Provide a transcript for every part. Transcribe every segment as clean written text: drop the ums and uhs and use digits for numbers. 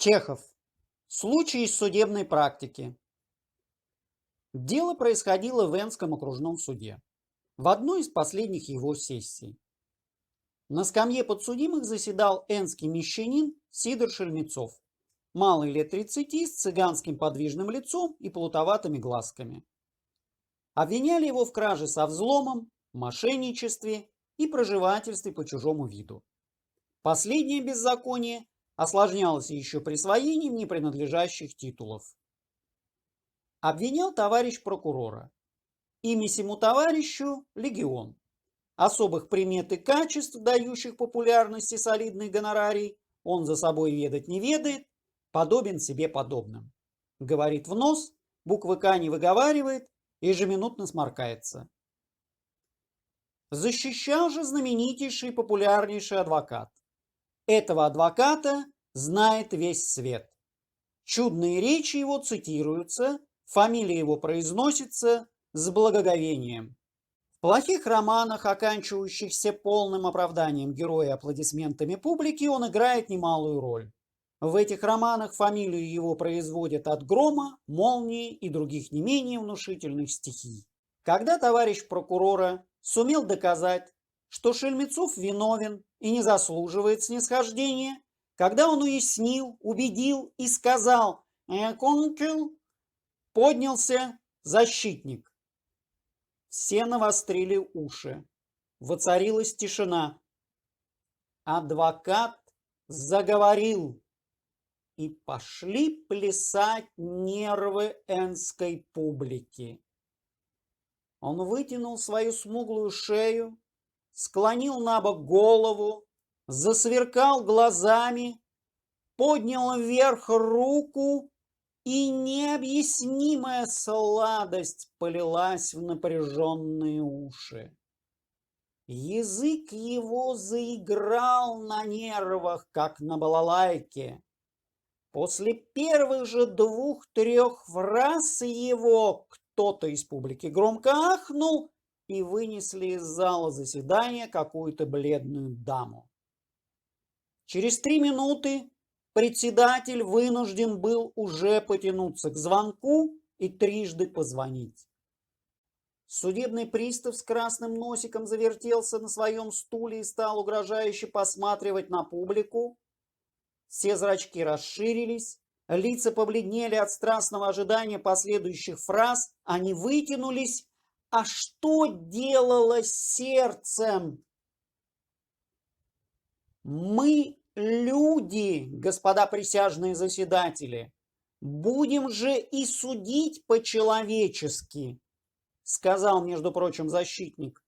Чехов. Случай из судебной практики. Дело происходило в Энском окружном суде, в одной из последних его сессий. На скамье подсудимых заседал энский мещанин Сидор Шельмецов, малый лет 30, с цыганским подвижным лицом и плутоватыми глазками. Обвиняли его в краже со взломом, мошенничестве и проживательстве по чужому виду. Последнее беззаконие осложнялось еще присвоением непринадлежащих титулов. Обвинял товарищ прокурора. Имя сему товарищу – легион. Особых примет и качеств, дающих популярность и солидный гонорарий, он за собой ведать не ведает, подобен себе подобным. Говорит в нос, буквы К не выговаривает, ежеминутно сморкается. Защищал же знаменитейший и популярнейший адвокат. Этого адвоката знает весь свет. Чудные речи его цитируются, фамилия его произносится с благоговением. В плохих романах, оканчивающихся полным оправданием героя и аплодисментами публики, он играет немалую роль. В этих романах фамилию его производят от грома, молнии и других не менее внушительных стихий. Когда товарищ прокурора сумел доказать, что Шельмецов виновен и не заслуживает снисхождения, когда он уяснил, убедил и сказал «Конкел», поднялся защитник. Все навострили уши. Воцарилась тишина. Адвокат заговорил, и пошли плясать нервы энской публики. Он вытянул свою смуглую шею, склонил набок голову, засверкал глазами, поднял вверх руку, и необъяснимая сладость полилась в напряженные уши. Язык его заиграл на нервах, как на балалайке. После первых же 2-3 фраз его кто-то из публики громко ахнул, и вынесли из зала заседания какую-то бледную даму. Через 3 минуты председатель вынужден был уже потянуться к звонку и трижды позвонить. Судебный пристав с красным носиком завертелся на своем стуле и стал угрожающе посматривать на публику. Все зрачки расширились, лица побледнели от страстного ожидания последующих фраз, они вытянулись. А что делалось с сердцем? Мы люди, господа присяжные заседатели, будем же и судить по-человечески, сказал, между прочим, защитник.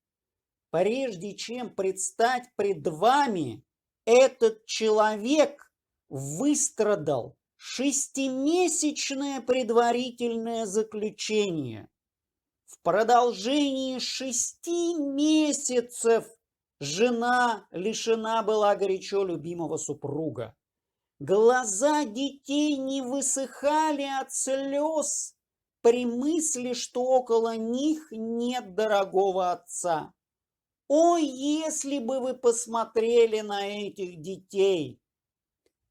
Прежде чем предстать пред вами, этот человек выстрадал 6-месячное предварительное заключение. В продолжении 6 месяцев жена лишена была горячо любимого супруга. Глаза детей не высыхали от слез при мысли, что около них нет дорогого отца. О, если бы вы посмотрели на этих детей!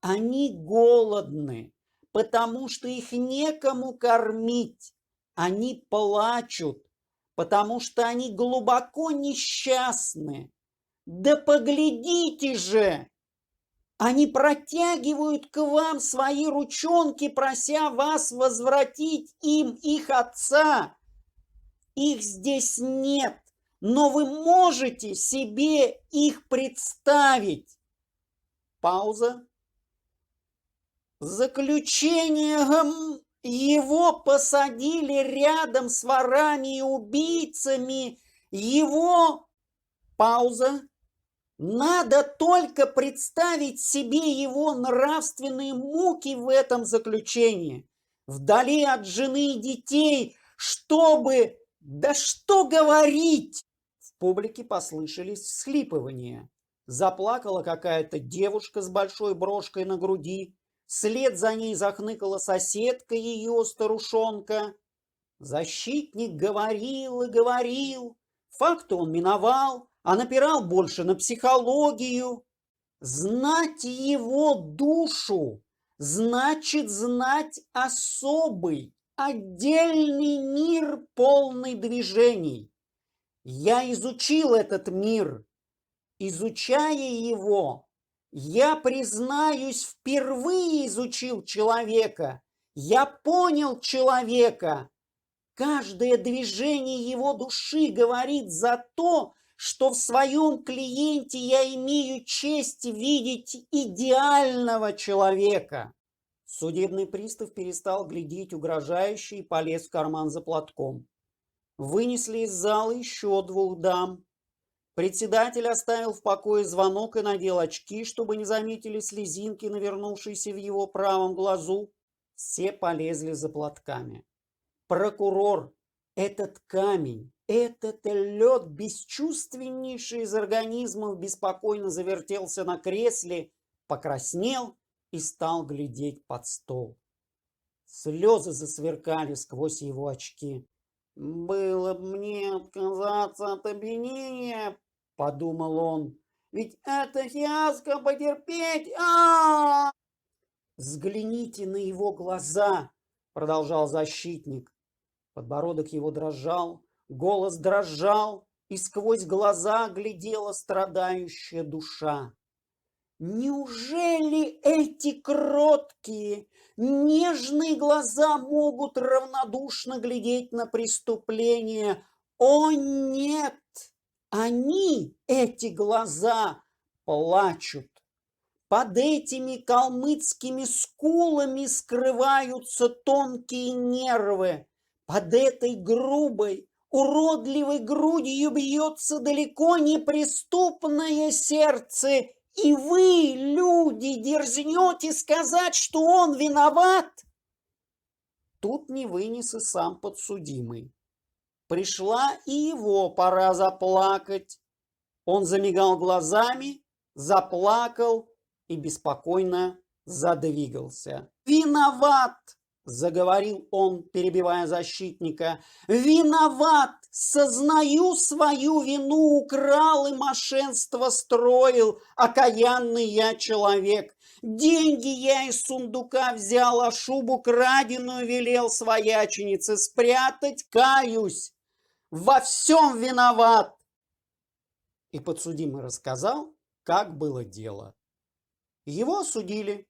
Они голодны, потому что их некому кормить. Они плачут, потому что они глубоко несчастны. Да поглядите же! Они протягивают к вам свои ручонки, прося вас возвратить им их отца. Их здесь нет, но вы можете себе их представить. Пауза. Заключением его посадили рядом с ворами и убийцами. Его... Пауза. Надо только представить себе его нравственные муки в этом заключении. Вдали от жены и детей, чтобы... Да что говорить! В публике послышались всхлипывания. Заплакала какая-то девушка с большой брошкой на груди. Вслед за ней захныкала соседка ее, старушонка. Защитник говорил и говорил. Факты он миновал, а напирал больше на психологию. Знать его душу, значит знать особый, отдельный мир, полный движений. Я изучил этот мир. Изучая его, я, признаюсь, впервые изучил человека. Я понял человека. Каждое движение его души говорит за то, что в своем клиенте я имею честь видеть идеального человека. Судебный пристав перестал глядеть угрожающе и полез в карман за платком. Вынесли из зала еще 2 дам. Председатель оставил в покое звонок и надел очки, чтобы не заметили слезинки, навернувшиеся в его правом глазу. Все полезли за платками. Прокурор, этот камень, этот лед, бесчувственнейший из организмов, беспокойно завертелся на кресле, покраснел и стал глядеть под стол. Слезы засверкали сквозь его очки. «Было бы мне отказаться от обвинения, — подумал он, — ведь это фиаско потерпеть, Взгляните на его глаза, — продолжал защитник. Подбородок его дрожал, голос дрожал, и сквозь глаза глядела страдающая душа. Неужели эти кроткие, нежные глаза могут равнодушно глядеть на преступление? О нет! Они, эти глаза, плачут. Под этими калмыцкими скулами скрываются тонкие нервы. Под этой грубой, уродливой грудью бьется далеко не преступное сердце. И вы, люди, дерзнете сказать, что он виноват? Тут не вынес и сам подсудимый. Пришла и его пора заплакать. Он замигал глазами, заплакал и беспокойно задвигался. «Виноват!» — заговорил он, перебивая защитника. «Виноват! Сознаю свою вину, украл и мошенство строил, окаянный я человек. Деньги я из сундука взял, а шубу краденую велел свояченице спрятать, каюсь. Во всем виноват!» И подсудимый рассказал, как было дело. Его осудили.